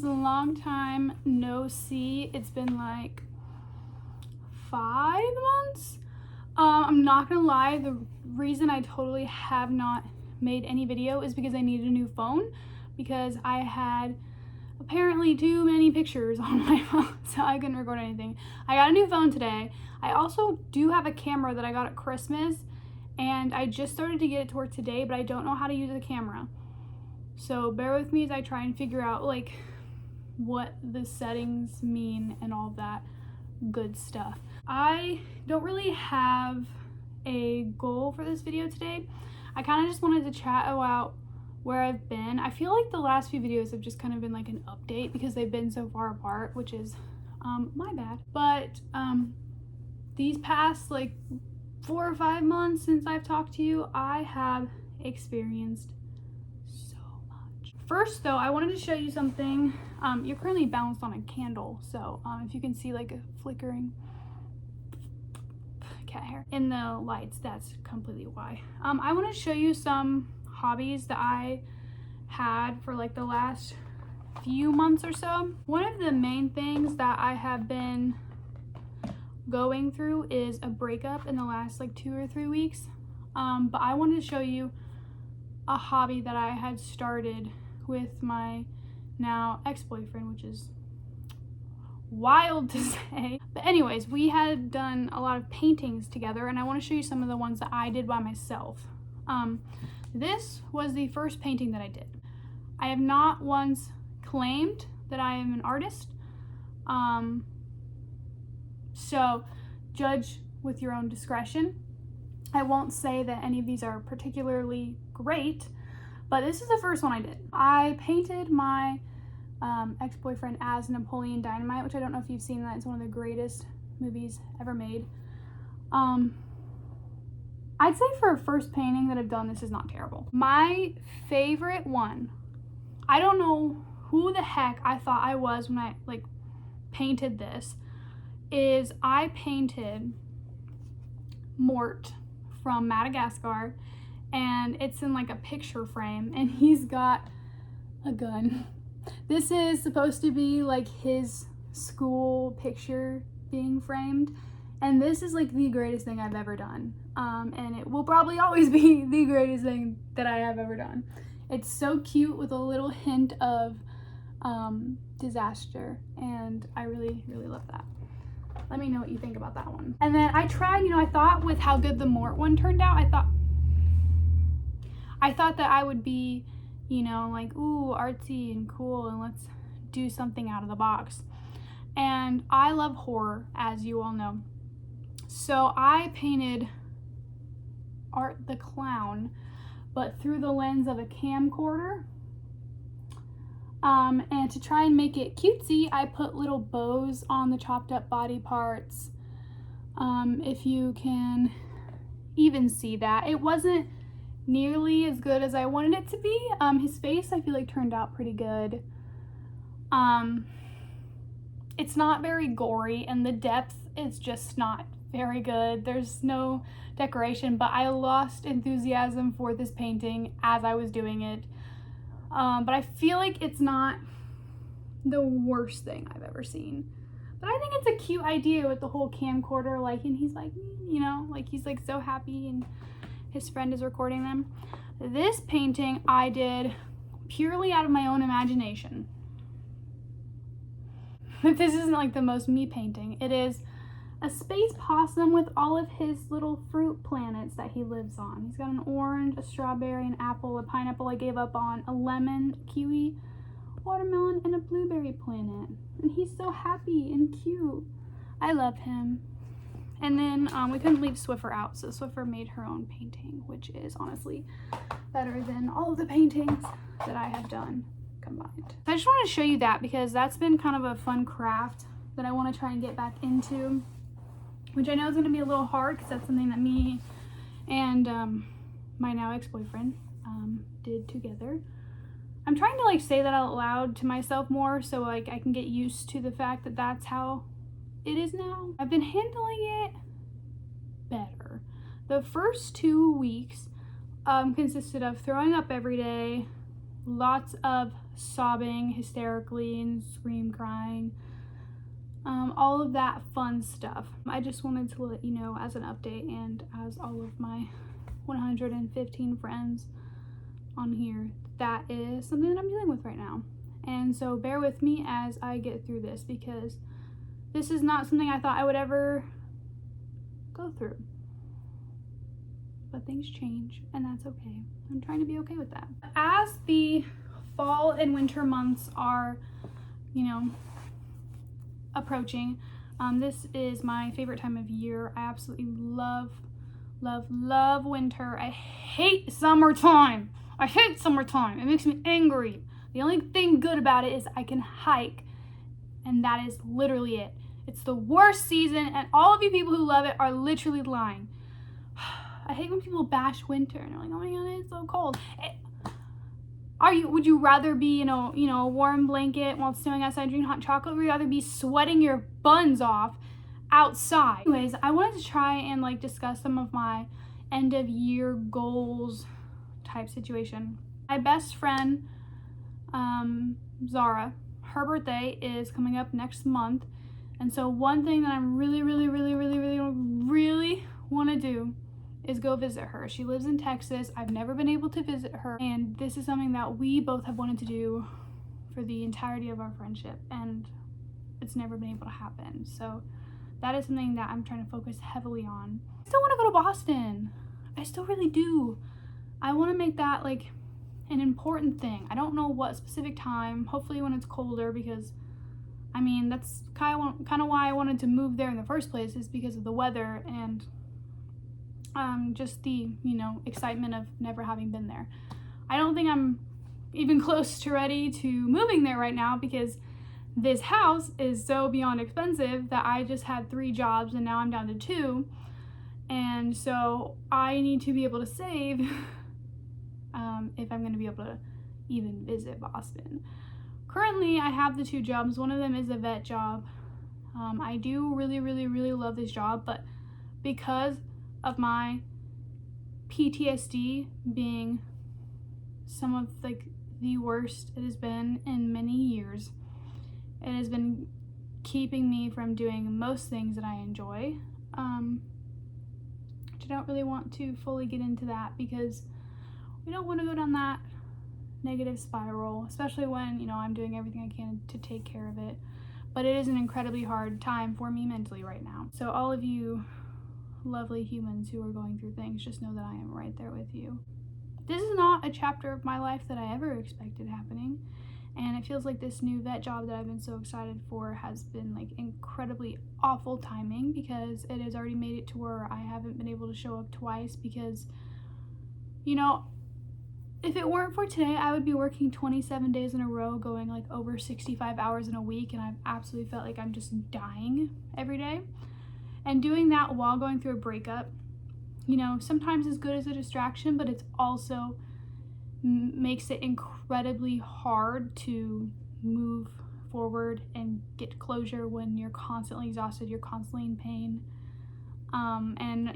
friends, long time no see. It's been like 5 months. I'm not gonna lie, the reason I totally have not made any video is because I needed a new phone, because I had apparently too many pictures on my phone, so I couldn't record anything. I got a new phone today. I also do have a camera that I got at Christmas, and I just started to get it to work today, but I don't know how to use the camera. So bear with me as I try and figure out like what the settings mean and all that good stuff. I don't really have a goal for this video today. I kind of just wanted to chat about where I've been. I feel like the last few videos have just kind of been like an update because they've been so far apart, which is my bad. But these past like 4 or 5 months since I've talked to you, I have experienced so much. First though, I wanted to show you something. You're currently balanced on a candle, so if you can see like a flickering cat hair in the lights, that's completely why. I want to show you some hobbies that I had for like the last few months or so. One of the main things that I have been going through is a breakup in the last like 2 or 3 weeks. But I wanted to show you a hobby that I had started with my now ex-boyfriend, which is wild to say. But anyways, we had done a lot of paintings together, and I want to show you some of the ones that I did by myself. This was the first painting that I did. I have not once claimed that I am an artist. So judge with your own discretion. I won't say that any of these are particularly great, but this is the first one I did. I painted my ex-boyfriend as Napoleon Dynamite, which I don't know if you've seen that. It's one of the greatest movies ever made. I'd say for a first painting that I've done, this is not terrible. My favorite one, I don't know who the heck I thought I was when I like painted this, is I painted Mort from Madagascar, and it's in like a picture frame, and he's got a gun. This is supposed to be like his school picture being framed, and this is like the greatest thing I've ever done. And it will probably always be the greatest thing that I have ever done. It's so cute with a little hint of disaster, and I really, really love that. Let me know what you think about that one. And then I tried, I thought with how good the Mort one turned out, I thought that I would be, like, ooh, artsy and cool, and let's do something out of the box. And I love horror, as you all know. So I painted Art the Clown, but through the lens of a camcorder. And to try and make it cutesy, I put little bows on the chopped up body parts. If you can even see that. It wasn't nearly as good as I wanted it to be. His face, I feel like, turned out pretty good. It's not very gory, and the depth is just not very good. There's no decoration, but I lost enthusiasm for this painting as I was doing it. But I feel like it's not the worst thing I've ever seen. But I think it's a cute idea with the whole camcorder, like, and he's like, like he's like so happy and his friend is recording them. This painting I did purely out of my own imagination. But this isn't like the most me painting. It is a space possum with all of his little fruit planets that he lives on. He's got an orange, a strawberry, an apple, a pineapple I gave up on, a lemon, a kiwi, watermelon, and a blueberry planet. And he's so happy and cute. I love him. And then we couldn't leave Swiffer out, so Swiffer made her own painting, which is honestly better than all of the paintings that I have done combined. I just want to show you that because that's been kind of a fun craft that I want to try and get back into, which I know is going to be a little hard because that's something that me and my now ex-boyfriend did together. I'm trying to like say that out loud to myself more so like I can get used to the fact that that's how it is now. I've been handling it better. The first 2 weeks consisted of throwing up every day, lots of sobbing hysterically and scream crying. All of that fun stuff. I just wanted to let you know as an update, and as all of my 115 friends on here, that is something that I'm dealing with right now. And so bear with me as I get through this, because this is not something I thought I would ever go through. But things change, and that's okay. I'm trying to be okay with that. As the fall and winter months are, approaching, this is my favorite time of year. I absolutely love winter. I hate summertime. It makes me angry. The only thing good about it is I can hike, and that is literally it. It's the worst season, and all of you people who love it are literally lying. I hate when people bash winter and they're like, oh my god, it's so cold. Would you rather be in a warm blanket while it's snowing outside drinking hot chocolate, or would you rather be sweating your buns off outside? Anyways, I wanted to try and discuss some of my end of year goals type situation. My best friend, Zara, her birthday is coming up next month. And so one thing that I'm really want to do is go visit her. She lives in Texas. I've never been able to visit her, and this is something that we both have wanted to do for the entirety of our friendship, and it's never been able to happen. So that is something that I'm trying to focus heavily on. I still want to go to Boston. I still really do. I want to make that an important thing. I don't know what specific time, hopefully when it's colder, because that's kind of why I wanted to move there in the first place, is because of the weather and just the excitement of never having been there. I don't think I'm even close to ready to moving there right now, because this house is so beyond expensive that I just had 3 jobs and now I'm down to 2, and so I need to be able to save if I'm going to be able to even visit Boston. Currently I have the 2 jobs. One of them is a vet job. I do really love this job, but because of my PTSD being some of the worst it has been in many years, it has been keeping me from doing most things that I enjoy. Which I don't really want to fully get into that, because we don't want to go down that negative spiral, especially when I'm doing everything I can to take care of it. But it is an incredibly hard time for me mentally right now. So all of you lovely humans who are going through things, just know that I am right there with you. This is not a chapter of my life that I ever expected happening, and it feels like this new vet job that I've been so excited for has been incredibly awful timing, because it has already made it to where I haven't been able to show up twice, because if it weren't for today, I would be working 27 days in a row, going over 65 hours in a week, and I've absolutely felt like I'm just dying every day. And doing that while going through a breakup, sometimes is good as a distraction, but it's also makes it incredibly hard to move forward and get closure when you're constantly exhausted, you're constantly in pain. And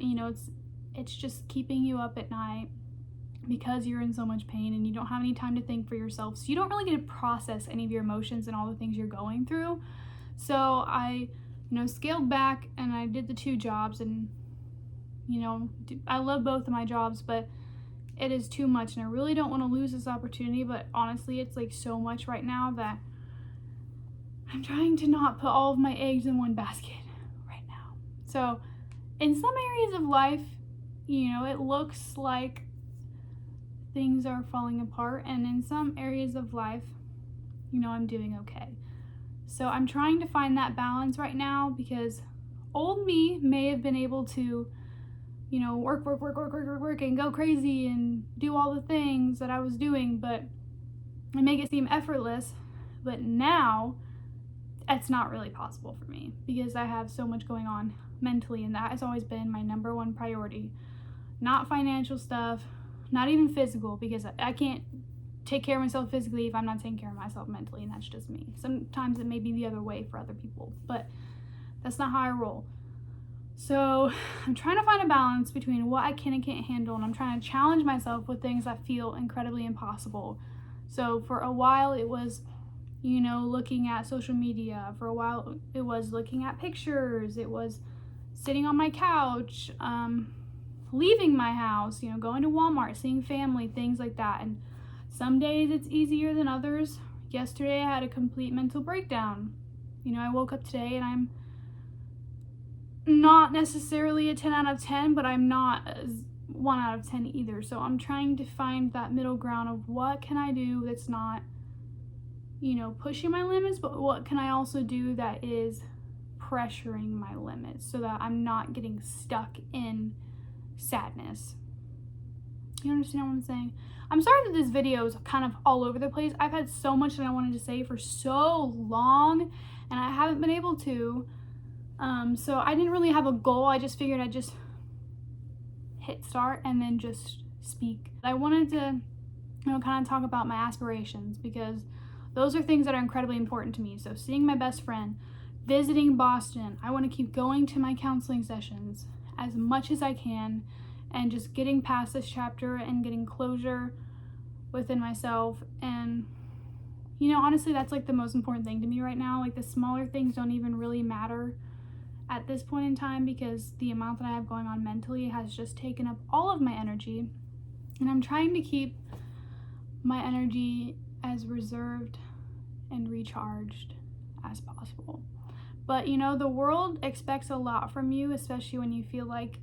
it's just keeping you up at night because you're in so much pain and you don't have any time to think for yourself. So you don't really get to process any of your emotions and all the things you're going through. So I scaled back and I did the 2 jobs, and I love both of my jobs, but it is too much and I really don't want to lose this opportunity. But honestly, it's so much right now that I'm trying to not put all of my eggs in one basket right now. So in some areas of life, it looks like things are falling apart, and in some areas of life, I'm doing okay. So I'm trying to find that balance right now, because old me may have been able to, work and go crazy and do all the things that I was doing, but and make it seem effortless. But now it's not really possible for me, because I have so much going on mentally, and that has always been my number 1 priority. Not financial stuff, not even physical, because I can't take care of myself physically if I'm not taking care of myself mentally, and that's just me. Sometimes it may be the other way for other people, but that's not how I roll. So I'm trying to find a balance between what I can and can't handle, and I'm trying to challenge myself with things that feel incredibly impossible. So for a while it was, looking at social media. For a while it was looking at pictures. It was sitting on my couch, leaving my house, going to Walmart, seeing family, things like that. And some days it's easier than others. Yesterday I had a complete mental breakdown. I woke up today and I'm not necessarily a 10 out of 10, but I'm not a 1 out of 10 either. So I'm trying to find that middle ground of what can I do that's not, pushing my limits, but what can I also do that is pressuring my limits so that I'm not getting stuck in sadness. You understand what I'm saying? I'm sorry that this video is kind of all over the place. I've had so much that I wanted to say for so long and I haven't been able to. So I didn't really have a goal. I just figured I'd just hit start and then just speak. I wanted to, kind of talk about my aspirations because those are things that are incredibly important to me. So seeing my best friend, visiting Boston, I want to keep going to my counseling sessions as much as I can and just getting past this chapter and getting closure within myself. And honestly, that's like the most important thing to me right now. Like the smaller things don't even really matter at this point in time because the amount that I have going on mentally has just taken up all of my energy. And I'm trying to keep my energy as reserved and recharged as possible. But the world expects a lot from you, especially when you feel like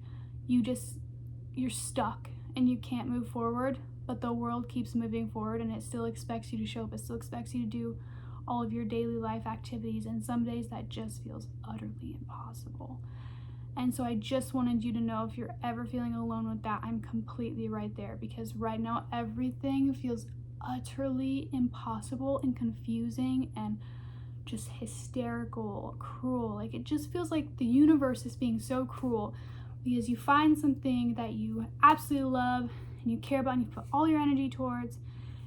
you're stuck and you can't move forward, but the world keeps moving forward and it still expects you to show up. It still expects you to do all of your daily life activities, and some days that just feels utterly impossible. And so I just wanted you to know, if you're ever feeling alone with that, I'm completely right there, because right now everything feels utterly impossible and confusing and just hysterical, cruel. Like it just feels like the universe is being so cruel because you find something that you absolutely love and you care about and you put all your energy towards,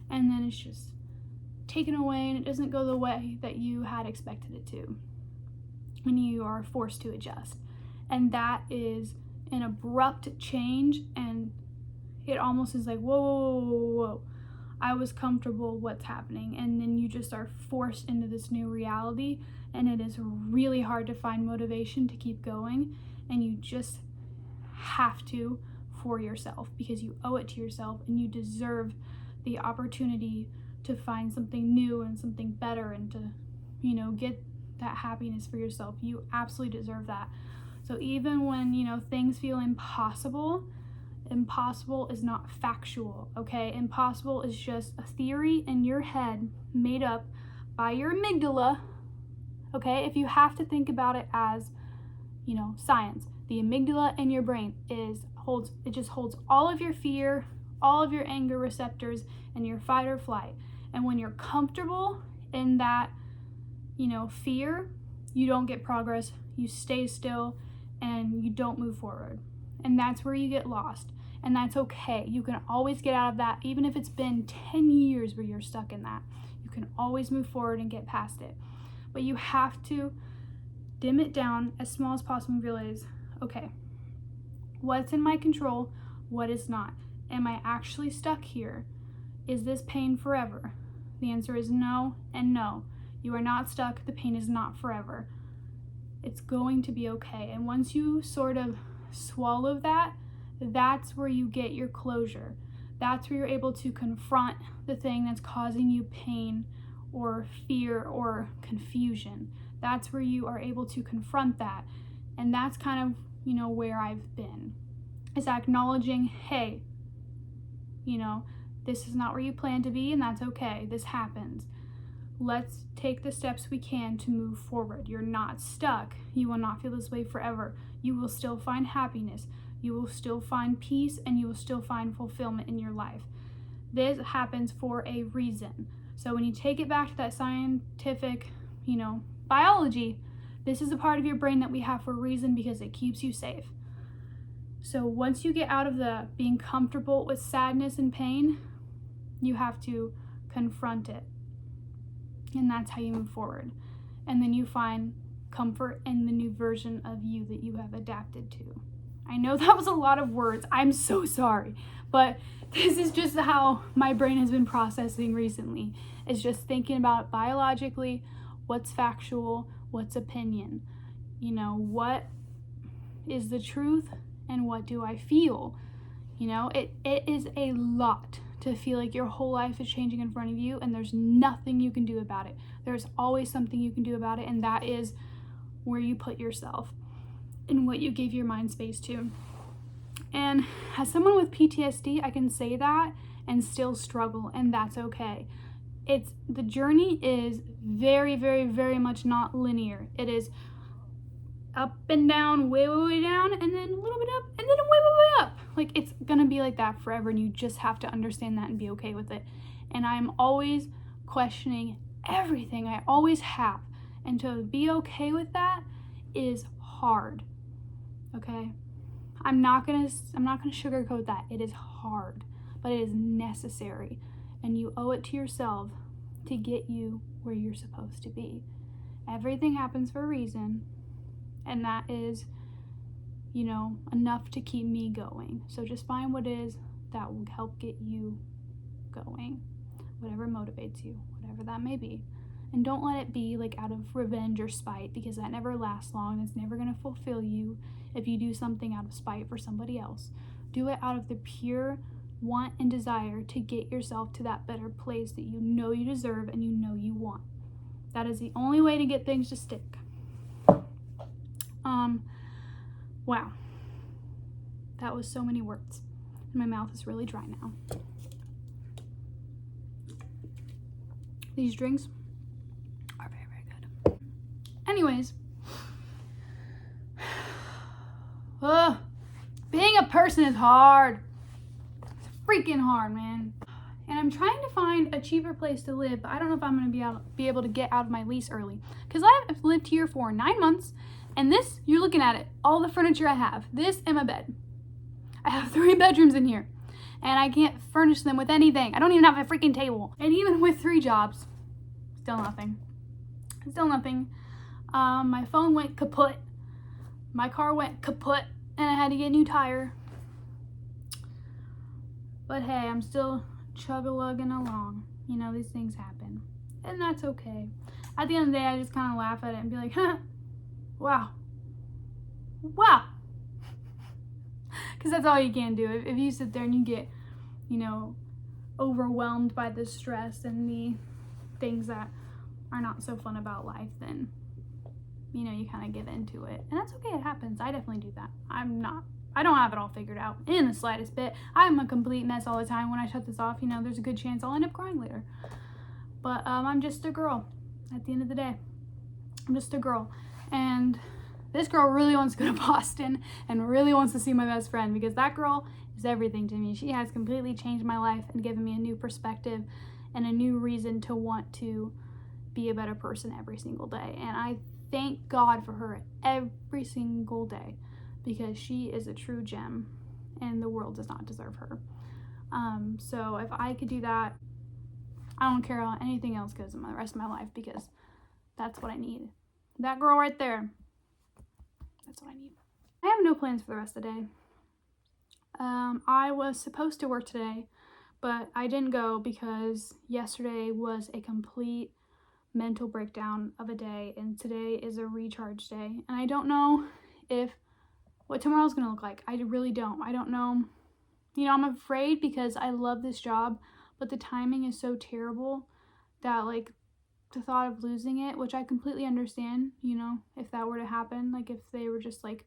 and then it's just taken away and it doesn't go the way that you had expected it to, and you are forced to adjust. And that is an abrupt change, and it almost is like, whoa, I was comfortable, what's happening? And then you just are forced into this new reality, and it is really hard to find motivation to keep going, and you just have to for yourself because you owe it to yourself and you deserve the opportunity to find something new and something better and to, get that happiness for yourself. You absolutely deserve that. So even when, things feel impossible is not factual, okay? Impossible is just a theory in your head made up by your amygdala, okay? If you have to think about it as, science, the amygdala in your brain just holds all of your fear, all of your anger receptors, and your fight or flight. And when you're comfortable in that, fear, you don't get progress, you stay still, and you don't move forward. And that's where you get lost. And that's okay. You can always get out of that, even if it's been 10 years where you're stuck in that. You can always move forward and get past it. But you have to dim it down as small as possible and realize, okay, what's in my control, what is not? Am I actually stuck here? Is this pain forever? The answer is no and no. You are not stuck. The pain is not forever. It's going to be okay. And once you sort of swallow that, that's where you get your closure. That's where you're able to confront the thing that's causing you pain or fear or confusion. That's where you are able to confront that. And that's kind of, where I've been. Is acknowledging, hey, this is not where you plan to be, and that's okay. This happens. Let's take the steps we can to move forward. You're not stuck. You will not feel this way forever. You will still find happiness. You will still find peace, and you will still find fulfillment in your life. This happens for a reason. So when you take it back to that scientific, biology, this is a part of your brain that we have for a reason because it keeps you safe. So once you get out of the being comfortable with sadness and pain, you have to confront it. And that's how you move forward. And then you find comfort in the new version of you that you have adapted to. I know that was a lot of words. I'm so sorry. But this is just how my brain has been processing recently. It's just thinking about biologically, what's factual, what's opinion. You know, what is the truth and what do I feel? You know, it is a lot to feel like your whole life is changing in front of you and there's nothing you can do about it. There's always something you can do about it, and that is where you put yourself and what you give your mind space to. And as someone with PTSD, I can say that and still struggle, and that's okay. The journey is very, very, very much not linear. It is up and down, way, way, way down, and then a little bit up, and then way, way, way up. Like, it's gonna be like that forever, and you just have to understand that and be okay with it. And I'm always questioning everything. I always have. And to be okay with that is hard. Okay? I'm not gonna sugarcoat that. It is hard, but it is necessary. And you owe it to yourself to get you where you're supposed to be. Everything happens for a reason, and that is, you know, enough to keep me going. So just find what is that will help get you going, whatever motivates you, whatever that may be. And don't let it be like out of revenge or spite, because that never lasts long. It's never going to fulfill you if you do something out of spite for somebody else. Do it out of the pure want and desire to get yourself to that better place that you know you deserve and you know you want. That is the only way to get things to stick. Wow. That was so many words. My mouth is really dry now. These drinks are very, very good. Anyways, being a person is hard. It's freaking hard, man. And I'm trying to find a cheaper place to live, but I don't know if I'm going to be able to get out of my lease early. Because I've lived here for 9 months, and this, you're looking at it, all the furniture I have, this and my bed. I have 3 bedrooms in here, and I can't furnish them with anything. I don't even have a freaking table. And even with 3 jobs, still nothing. Still nothing. My phone went kaput. My car went kaput, and I had to get a new tire. But hey, I'm still chug-a-lugging along. You know, these things happen. And that's okay. At the end of the day, I just kind of laugh at it and be like, wow. Wow. Because that's all you can do. If you sit there and you get, you know, overwhelmed by the stress and the things that are not so fun about life, then, you know, you kind of give into it. And that's okay. It happens. I definitely do that. I don't have it all figured out in the slightest bit. I'm a complete mess all the time. When I shut this off, you know, there's a good chance I'll end up crying later. But I'm just a girl at the end of the day. I'm just a girl. And this girl really wants to go to Boston and really wants to see my best friend, because that girl is everything to me. She has completely changed my life and given me a new perspective and a new reason to want to be a better person every single day. And I thank God for her every single day, because she is a true gem and the world does not deserve her. So if I could do that, I don't care how anything else goes in the rest of my life, because that's what I need. That girl right there, that's what I need. I have no plans for the rest of the day. I was supposed to work today, but I didn't go because yesterday was a complete mental breakdown of a day, and today is a recharge day. And I don't know what tomorrow's gonna look like. I really don't. I don't know. You know, I'm afraid because I love this job, but the timing is so terrible that, like, the thought of losing it, which I completely understand, you know, if that were to happen, like if they were just like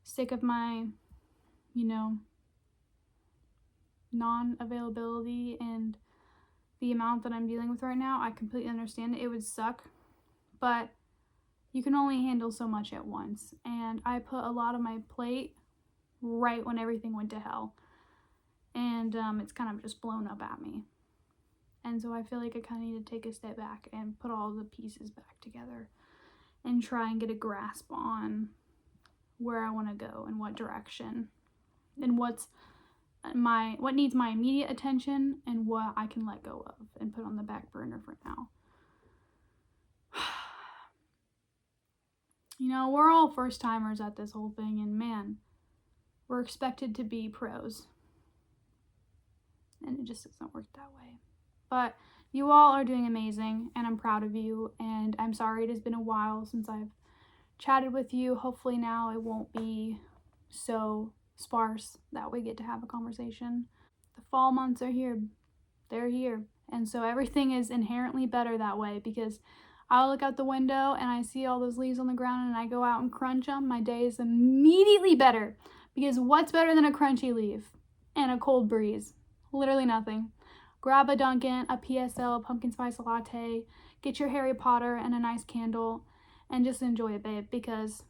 sick of my, you know, non-availability and the amount that I'm dealing with right now, I completely understand it. It would suck, but you can only handle so much at once. And I put a lot on my plate right when everything went to hell. And it's kind of just blown up at me. And so I feel like I kind of need to take a step back and put all the pieces back together and try and get a grasp on where I want to go and what direction and what needs my immediate attention and what I can let go of and put on the back burner for now. You know, we're all first timers at this whole thing, and man, we're expected to be pros. And it just doesn't work that way. But you all are doing amazing, and I'm proud of you, and I'm sorry it has been a while since I've chatted with you. Hopefully now it won't be so sparse that we get to have a conversation. The fall months are here. They're here. And so everything is inherently better that way, because I look out the window and I see all those leaves on the ground and I go out and crunch them. My day is immediately better, because what's better than a crunchy leaf and a cold breeze? Literally nothing. Grab a Dunkin', a PSL, a pumpkin spice latte, get your Harry Potter and a nice candle, and just enjoy it, babe, because,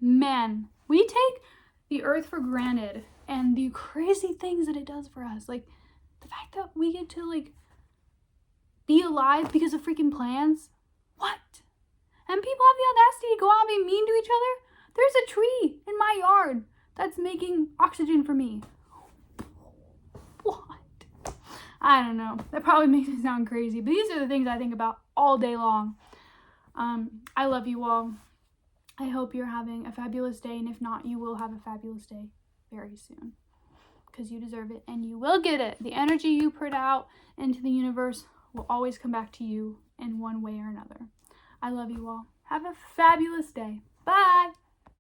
man, we take the earth for granted, and the crazy things that it does for us, like the fact that we get to, like, be alive because of freaking plants. What? And people have the audacity to go out and be mean to each other. There's a tree in my yard that's making oxygen for me. What? I don't know. That probably makes me sound crazy, but these are the things I think about all day long. I love you all. I hope you're having a fabulous day, and if not, you will have a fabulous day very soon, because you deserve it and you will get it. The energy you put out into the universe will always come back to you in one way or another. I love you all. Have a fabulous day. Bye.